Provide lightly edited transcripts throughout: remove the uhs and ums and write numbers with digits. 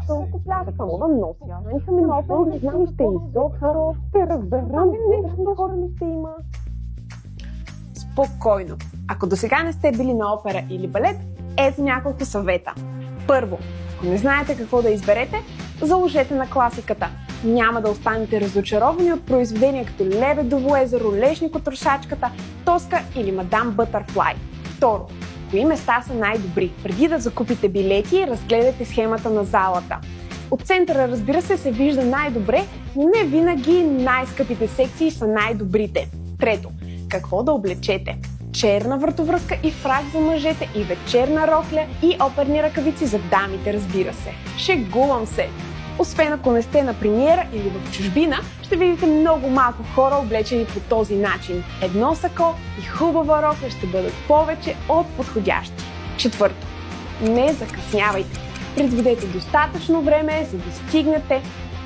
толкова пляска, мога да нося. Нека ми на опера, не знам, ще изобщо, ще разберам, нещо хора ли ще има. Спокойно. Ако досега не сте били на опера или балет, ето няколко съвета. Първо, ако не знаете какво да изберете, заложете на класиката. Няма да останете разочаровани от произведения като Лебедово езеро, Лешник от Рушачката, Тоска или Мадам Бътърфлай. Второ, кои места са най-добри? Преди да закупите билети, разгледайте схемата на залата. От центъра, разбира се вижда най-добре, но не винаги най-скъпите секции са най-добрите. Трето, какво да облечете? Черна вратовръзка и фрак за мъжете и вечерна рокля и оперни ръкавици за дамите, разбира се. Шегувам се! Освен ако не сте на премиера или в чужбина, ще видите много малко хора облечени по този начин. Едно сако и хубава рокля ще бъдат повече от подходящи. Четвърто, не закъснявайте. Предвидете достатъчно време, за да стигнете,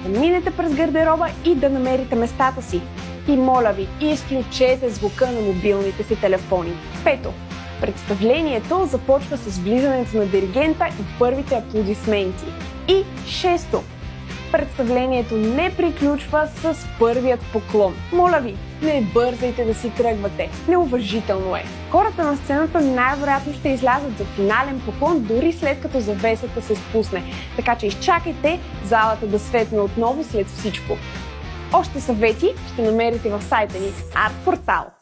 да минете през гардероба и да намерите местата си. И моля ви, изключете звука на мобилните си телефони. Пето, представлението започва с влизането на диригента и първите аплодисменти. И шесто, представлението не приключва с първият поклон. Моля ви, не бързайте да си тръгвате. Неуважително е. Хората на сцената най-вероятно ще излязат за финален поклон, дори след като завесата се спусне. Така че изчакайте залата да светне отново след всичко. Още съвети ще намерите в сайта ни Art Portal.